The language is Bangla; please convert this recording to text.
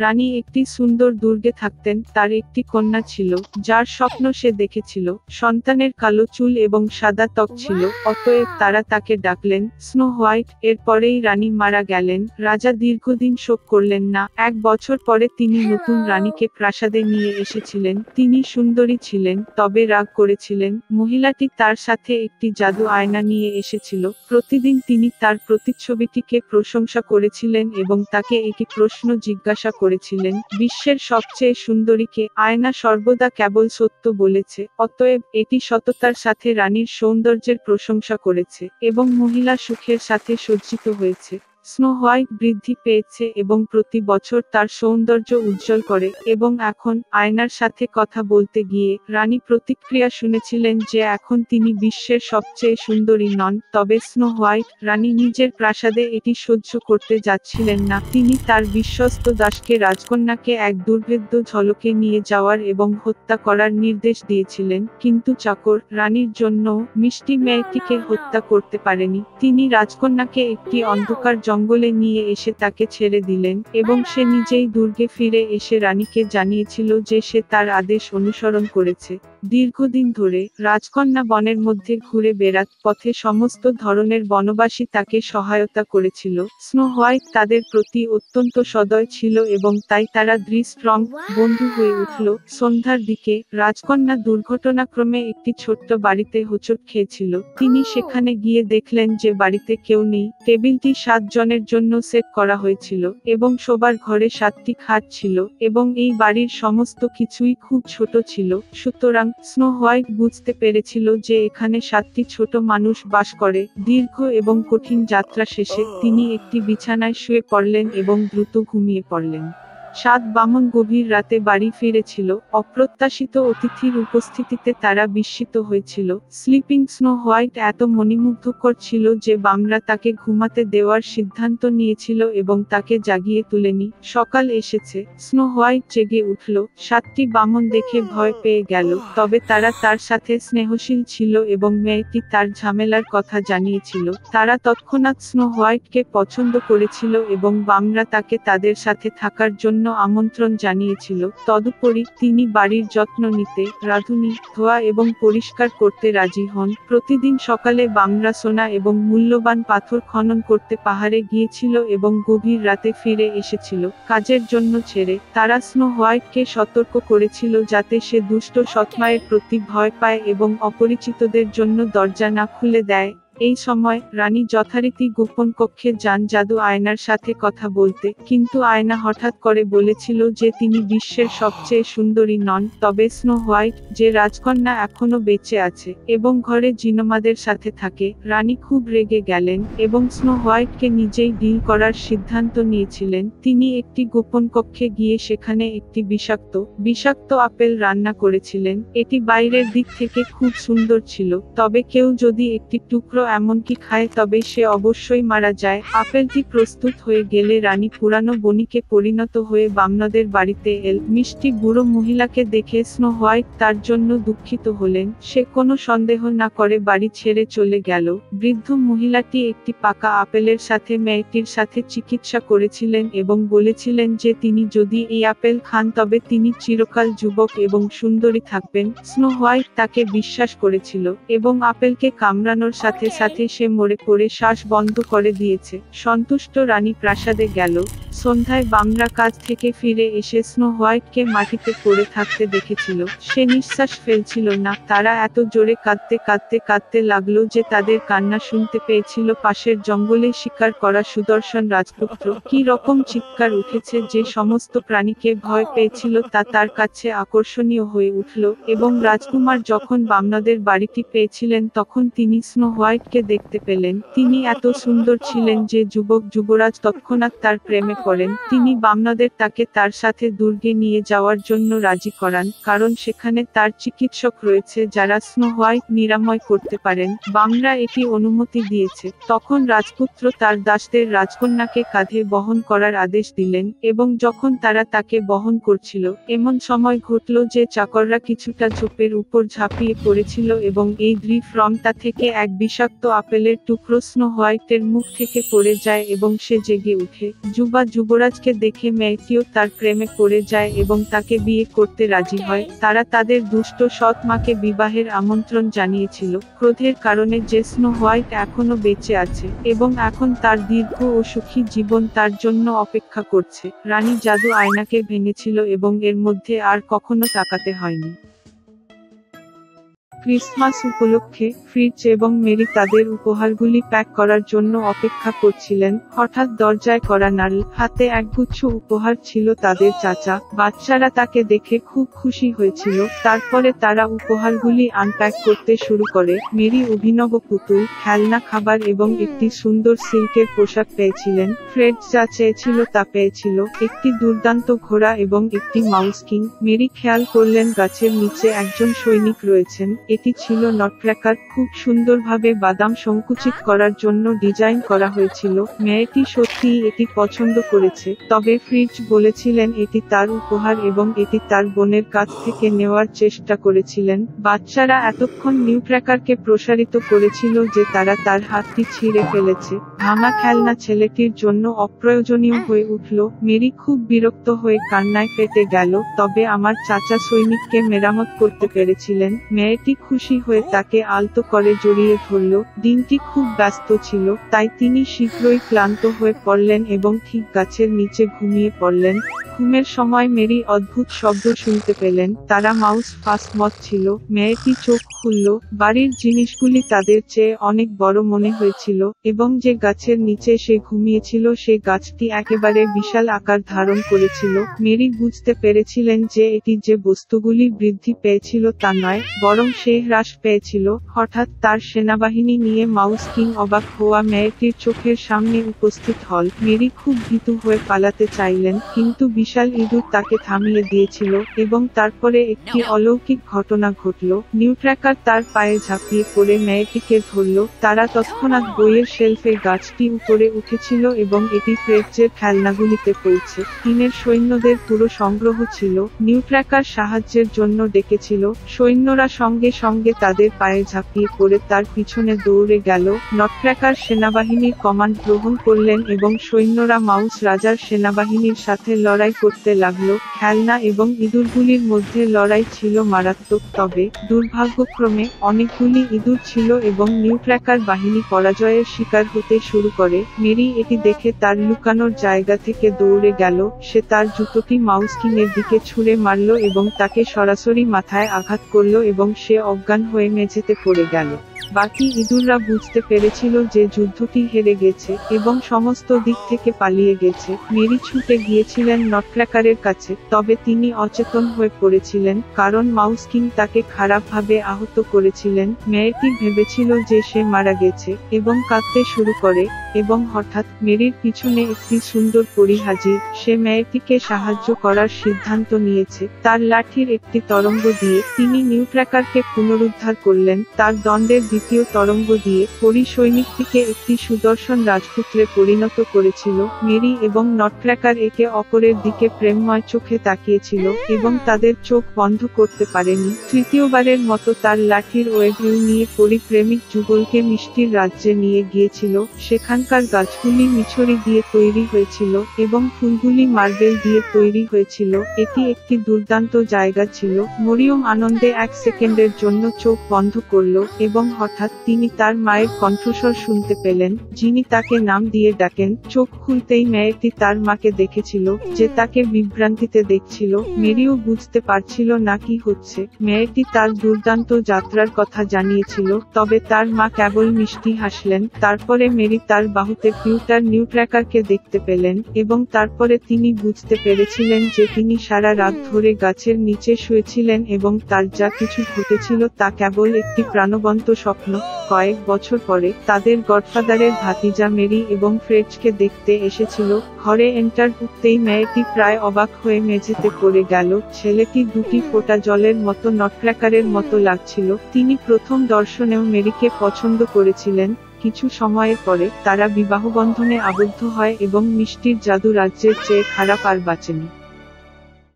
রানী একটি সুন্দর দুর্গে থাকতেন। তার একটি কন্যা ছিল, যার স্বপ্ন সে দেখেছিল। সন্তানের কালো চুল এবং সাদা ত্বক ছিল, অতএব তারা তাকে ডাকলেন স্নো হোয়াইট। এরপরেই রানী মারা গেলেন। রাজা দীর্ঘদিন শোক করলেন না। 1 বছর পরে তিনি নতুন রানীকে প্রাসাদে নিয়ে এসেছিলেন। তিনি সুন্দরী ছিলেন, তবে রাগ করেছিলেন। মহিলাটি তার সাথে একটি জাদু আয়না নিয়ে এসেছিল। প্রতিদিন তিনি তার প্রতিচ্ছবিটিকে প্রশংসা করেছিলেন এবং তাকে একটি প্রশ্ন জিজ্ঞাসা করেছিলেন, বিশ্বের সবচেয়ে সুন্দরীকে? আয়না সর্বদা কেবল সত্য বলেছে, অতএব এটি সততার সাথে রানীর সৌন্দর্যের প্রশংসা করেছে এবং মহিলা সুখের সাথে সজ্জিত হয়েছে। স্নো হোয়াইট বৃদ্ধি পেয়েছে এবং প্রতি বছর তার সৌন্দর্য উজ্জ্বল করে, এবং এখন আয়নার সাথে কথা বলতে গিয়ে রানী প্রতিক্রিয়া শুনেছিলেন যে এখন তিনি বিশ্বের সবচেয়ে সুন্দরী নন। তবে স্নো হোয়াইট রানী নিজের প্রাসাদে এটি সহ্য করতে যাচ্ছিলেন না। তিনি তার বিশ্বস্ত দাসকে রাজকন্যাকে এক দুর্ভেদ্য ঝলকে নিয়ে যাওয়ার এবং হত্যা করার নির্দেশ দিয়েছিলেন, কিন্তু চাকর রানীর জন্য মিষ্টি মেয়েটিকে হত্যা করতে পারেনি। তিনি রাজকন্যাকে একটি অন্ধকার জঙ্গলে নিয়ে এসে তাকে ছেড়ে দিলেন এবং সে নিজেই দুর্গে ফিরে এসে রানীকে জানিয়েছিল যে সে তার আদেশ অনুসরণ করেছে। দীর্ঘদিন ধরে রাজকন্যা বনের মধ্যে ঘুরে বেড়াত পথে সমস্ত ধরনের বনবাসী তাকে সহায়তা করেছিল। স্নো হোয়াইট তাদের প্রতি অত্যন্ত সদয় ছিল এবং তাই তারা দৃঢ় বন্ধু হয়ে উঠল। সন্ধ্যার দিকে রাজকন্যা দুর্ঘটনাক্রমে একটি ছোট্ট বাড়িতে হোঁচট খেয়েছিল। তিনি সেখানে গিয়ে দেখলেন যে বাড়িতে কেউ নেই। টেবিলটি 7 জনের জন্য সেট করা হয়েছিল এবং শোবার ঘরে 7টি খাট ছিল এবং এই বাড়ির সমস্ত কিছুই খুব ছোট ছিল। সুতরাং স্নো হোয়াইট বুঝতে পেরেছিল যে এখানে 7টি ছোট মানুষ বাস করে। দীর্ঘ এবং কঠিন যাত্রা শেষে তিনি একটি বিছানায় শুয়ে পড়লেন এবং দ্রুত ঘুমিয়ে পড়লেন। 7 বামন গভীর রাতে বাড়ি ফিরেছিল। অপ্রত্যাশিত অতিথির উপস্থিতিতে তারা বিস্মিত হয়েছিল। স্লিপিং স্নো হোয়াইট এত মনোমুগ্ধকর ছিল যে বামরা তাকে ঘুমাতে দেওয়ার সিদ্ধান্ত নিয়েছিল এবং তাকে জাগিয়ে তুলেনি। সকাল এসেছে, স্নো হোয়াইট জেগে উঠল। 7টি বামন দেখে ভয় পেয়ে গেল, তবে তারা তার সাথে স্নেহশীল ছিল এবং মেয়েটি তার ঝামেলার কথা জানিয়েছিল। তারা তৎক্ষণাৎ স্নো হোয়াইটকে পছন্দ করেছিল এবং বামরা তাকে তাদের সাথে থাকার জন্য আমন্ত্রণ জানিয়েছিল। তদুপরি তিনি বাড়ির যত্ন নিতে, রাঁধুনি, ধোয়া এবং পরিষ্কার করতে রাজি হন। প্রতিদিন সকালে বামরা সোনা এবং মূল্যবান পাথর খনন করতে পাহাড়ে গিয়েছিল এবং গভীর রাতে ফিরে এসেছিল কাজের জন্য ছেড়ে। তারা স্নো হোয়াইটকে সতর্ক করেছিল যাতে সে দুষ্ট সৎমায়ের প্রতি ভয় পায় এবং অপরিচিতদের জন্য দরজা না খুলে দেয়। এই সময় রানী যথারীতি গোপন কক্ষে যান জাদু আয়নার সাথে কথা বলতে, কিন্তু আয়না হঠাৎ করে বলেছিল যে তিনি বিশ্বের সবচেয়ে সুন্দরী নন। তবে স্নো হোয়াইট, যে রাজকন্যা এখনো বেঁচে আছে এবং ঘরে জিনোমাদের সাথে থাকে। রানী খুব রেগে গেলেন এবং স্নো হোয়াইটকে নিজেই ডিল করার সিদ্ধান্ত নিয়েছিলেন। তিনি একটি গোপন কক্ষে গিয়ে সেখানে একটি বিষাক্ত আপেল রান্না করেছিলেন। এটি বাইরের দিক থেকে খুব সুন্দর ছিল, তবে কেউ যদি একটি টুকরো এমনকি খায় তবে সে অবশ্যই মারা যায়। আপেলটি প্রস্তুত হয়ে গেলে রানী পুরানো বণিকে পরিণত হয়ে বামনদের বাড়িতে এল। মিষ্টি বুড়ো মহিলাকে দেখে স্নো হোয়াইট তার জন্য দুঃখিত হলেন। সে কোনো সন্দেহ না করে বাড়ি ছেড়ে চলে গেল। বৃদ্ধ মহিলাটি একটি পাকা আপেলের সাথে মেয়েটির সাথে চিকিৎসা করেছিলেন এবং বলেছিলেন যে তিনি যদি এই আপেল খান তবে তিনি চিরকাল যুবক এবং সুন্দরী থাকবেন। স্নো হোয়াইট তাকে বিশ্বাস করেছিল এবং আপেলকে কামড়ানোর সাথে সাথে সে মরে পড়ে শ্বাস বন্ধ করে দিয়েছে। সন্তুষ্ট রানী প্রাসাদে গেল। সন্ধ্যায় বামরা কাজ থেকে ফিরে এসে স্নো হোয়াইটকে মাটিতে পড়ে থাকতে দেখেছিল। সে নিঃশ্বাস ফেলছিল না। তারা এত জোরে কাঁদতে লাগলো যে তাদের কান্না শুনতে পেয়েছিল পাশের জঙ্গলে শিকার করা সুদর্শন রাজপুত্র। কি রকম চিৎকার উঠেছে যে সমস্ত প্রাণীকে ভয় পেয়েছিল তা তার কাছে আকর্ষণীয় হয়ে উঠল। এবং রাজকুমার যখন বামনাদের বাড়িটি পেয়েছিলেন তখন তিনি স্নো হোয়াইটকে দেখতে পেলেন। তিনি এত সুন্দর ছিলেন যে যুবরাজ তৎক্ষণাৎ তার প্রেমে পড়েন। তিনি বামনাদের তাকে তার সাথে দুর্গে নিয়ে যাওয়ার জন্য রাজি করান, কারণ সেখানে তার চিকিৎসক রয়েছে যারা স্নো হোয়াইট নিরাময় করতে পারেন। বামরা এটি অনুমতি দিয়েছে। তখন রাজপুত্র তার দাসদের রাজকন্যাকে কাঁধে বহন করার আদেশ দিলেন এবং যখন তারা তাকে বহন করছিল এমন সময় ঘটল যে চাকররা কিছুটা ঝোপের উপর ঝাঁপিয়ে পড়েছিল এবং এই দৃঢ়তা থেকে এক বিষাক্ত বিষাক্ত আপেলের টুকরো স্নো হোয়াইটের মুখ থেকে পড়ে যায় এবং সে জেগে উঠে। যুবরাজকে দেখে মেয়েটিও তার প্রেমে পড়ে যায় এবং তাকে বিয়ে করতে রাজি হয়। তারা তাদের দুষ্ট সৎ মাকে বিবাহের আমন্ত্রণ জানিয়েছিল, ক্রোধের কারণে যে স্নো হোয়াইট এখনো বেঁচে আছে এবং এখন তার দীর্ঘ ও সুখী জীবন তার জন্য অপেক্ষা করছে। রানী জাদু আয়নাকে ভেঙেছিল এবং এর মধ্যে আর কখনো তাকাতে হয়নি। ক্রিসমাস উপলক্ষে ফ্রিজ এবং মেরি তাদের উপহারগুলি প্যাক করার জন্য অপেক্ষা করছিলেন। হঠাৎ দরজায় করা নাড়ল, হাতে একগুচ্ছ উপহার ছিল তাদের চাচা। বাচ্চারা তাকে দেখে খুব খুশি হয়েছিল। তারপরে তারা উপহারগুলি আনপ্যাক করতে শুরু করে। মেরি অভিনব পুতুল, খেলনা, খাবার এবং একটি সুন্দর সিল্কের পোশাক পেয়েছিলেন। ফ্রেড যা চেয়েছিল তা পেয়েছিল, একটি দুর্দান্ত ঘোড়া এবং একটি মাউস কিং। মেরি খেয়াল করলেন গাছের নিচে একজন সৈনিক রয়েছেন। এটি ছিল নটক্র্যাকার, খুব সুন্দরভাবে বাদাম সংকুচিত করার জন্য ডিজাইন করা হয়েছিল। মেয়েটি সত্যিই এটি পছন্দ করেছে, তবে ফ্রিজ বলেছিলেন এটি তার উপহার এবং এটি তার বোনের কাছ থেকে নেওয়ার চেষ্টা করেছিলেন। বাচ্চারা এতক্ষণ নিউক্র্যাকারকে প্রসারিত করেছিল যে তারা তার হাতটি ছিঁড়ে ফেলেছে। ভাঙা খেলনা ছেলেটির জন্য অপ্রয়োজনীয় হয়ে উঠল। মেরি খুব বিরক্ত হয়ে কান্নায় ফেটে গেল। তবে আমার চাচা সৈনিককে মেরামত করতে পেরেছিলেন। মেয়েটি খুশি হয়ে তাকে আলতো করে জড়িয়ে ধরল। দিনটি খুব ব্যস্ত ছিল, তাই তিনি শীঘ্রই ক্লান্ত হয়ে পড়লেন এবং ঠিক গাছের নিচে ঘুমিয়ে পড়লেন। ঘুমের সময় মেরি অদ্ভুত শব্দ শুনতে পেলেন। তারা মাউস ফাস্ট মত ছিল। মেয়েটি চোখ খুলল। বাড়ির জিনিসগুলি তাদের চেয়ে অনেক বড় মনে হয়েছিল এবং যে গাছের নিচে সে ঘুমিয়েছিল সে গাছটি একেবারে বিশাল আকার ধারণ করেছিল। মেরি বুঝতে পেরেছিলেন যে এটি যে বস্তুগুলি বৃদ্ধি পেয়েছিল তা নয়, বরং সে হ্রাস পেয়েছিল। হঠাৎ তার সেনাবাহিনী নিয়ে মাউস কিং অবাক হওয়া মেয়েটির চোখের সামনে উপস্থিত হল। মেরি খুব ভীতু হয়ে পালাতে চাইলেন, কিন্তু বিশাল ইঁদুর তাকে থামিয়ে দিয়েছিল এবং তারপরে একটি অলৌকিক ঘটনা ঘটল। নিউক্র্যাকার তার পায়ে ঝাঁপিয়ে পড়ে মেয়েটিকে ধরল। তারা তৎক্ষণাৎ বইয়ের শেলফে গাছটি উপরে উঠেছিল এবং এটি ফ্রেডজের খেলনাগুলিতে পৌঁছে। চীনের সৈন্যদের পুরো সংগ্রহ ছিল। নিউক্র্যাকার সাহায্যের জন্য ডেকেছিল। সৈন্যরা সঙ্গে সঙ্গে তাদের পায়ে ঝাঁপিয়ে পড়ে তার পিছনে দৌড়ে গেল। নটক্র্যাকার সেনাবাহিনীর কমান্ড গ্রহণ করলেন এবং সৈন্যরা মাউস রাজার সেনাবাহিনীর সাথে লড়াই করতে লাগলো। খেলনা এবং ইঁদুরগুলির মধ্যে লড়াই ছিল মারাত্মক, তবে দুর্ভাগ্যক্রমে অনেকগুলি ইঁদুর ছিল এবং নিউক্র্যাকার বাহিনী পরাজয়ের শিকার হতে শুরু করে। মেরি এটি দেখে তার লুকানোর জায়গা থেকে দৌড়ে গেল। সে তার জুতোটি মাউস কিংয়ের দিকে ছুঁড়ে মারল এবং তাকে সরাসরি মাথায় আঘাত করল এবং সে অজ্ঞান হয়ে মেঝেতে পড়ে গেল। বাকি ইঁদুররা বুঝতে পেরেছিল যে যুদ্ধটি হেরে গেছে এবং সমস্ত দিক থেকে পালিয়ে গেছে। মেরি ছুটে গিয়েছিলেন নটক্র্যাকারের কাছে, তবে তিনি অচেতন হয়ে পড়েছিলেন কারণ মাউস কিং তাকে খারাপভাবে আহত করেছিলেন। মেয়েটি ভেবেছিল যে সে মারা গেছে এবং কাঁদতে শুরু করে এবং হঠাৎ মেরির পিছনে একটি সুন্দর পরী হাজির। সে মেয়েটিকে সাহায্য করার সিদ্ধান্ত নিয়েছে। তার লাঠির একটি তরঙ্গ দিয়ে তিনি নিউক্র্যাকারকে পুনরুদ্ধার করলেন। তার দণ্ডের দ্বিতীয় তরঙ্গ দিয়ে পরী সৈনিকটিকে একটি সুদর্শন রাজপুত্রে পরিণত করেছিল। মেরি এবং নটক্র্যাকার একে অপরের দিকে প্রেমময় চোখে তাকিয়েছিল এবং তাদের চোখ বন্ধ করতে পারেনি। তৃতীয়বারের মতো তার লাঠির ওয়েভেল নিয়ে পরিপ্রেমিক যুগলকে মিষ্টির রাজ্যে নিয়ে গিয়েছিল। সেখানকার গাছগুলি মিছরি দিয়ে তৈরি হয়েছিল এবং ফুলগুলি মার্বেল দিয়ে তৈরি হয়েছিল। এটি একটি দুর্দান্ত জায়গা ছিল। মরিয়ম আনন্দে এক সেকেন্ডের জন্য চোখ বন্ধ করল এবং হঠাৎ তিনি তার মায়ের কণ্ঠস্বর শুনতে পেলেন, যিনি তাকে নাম দিয়ে ডাকেন। চোখ খুলতেই মেয়েটি তার মাকে দেখেছিল, যে তাকে বিভ্রান্তিতে দেখছিল। মেরিও বুঝতে পারছিল না কি হচ্ছে। মেয়েটি তার দুর্দান্ত যাত্রার কথা জানিয়েছিল, তবে তার মা কেবল মিষ্টি হাসলেন। তারপরে মেরি তার বাহুতে পিউটার নিউক্র্যাকারকে দেখতে পেলেন এবং তারপরে তিনি বুঝতে পেরেছিলেন যে তিনি সারা রাত ধরে গাছের নিচে শুয়েছিলেন এবং তার যা কিছু ঘটেছিল তা কেবল একটি প্রাণবন্ত স্বপ্ন। কয়েক বছর পরে তাদের গডফাদারের ভাতিজা মেরি এবং ফ্রেডকে দেখতে এসেছিল। ঘরে এন্টার করতেই মেয়েটি প্রায় অবাক হয়ে মেঝেতে পড়ে গেল। ছেলেটি দুটি ফোঁটা জলের মতো নটক্র্যাকারের মতো লাগছিল। তিনি প্রথম দর্শনেও মেরিকে পছন্দ করেছিলেন। কিছু সময়ের পরে তারা বিবাহবন্ধনে আবদ্ধ হয় এবং মিষ্টির জাদু রাজ্যের চেয়ে খারাপ আর বাঁচেনি।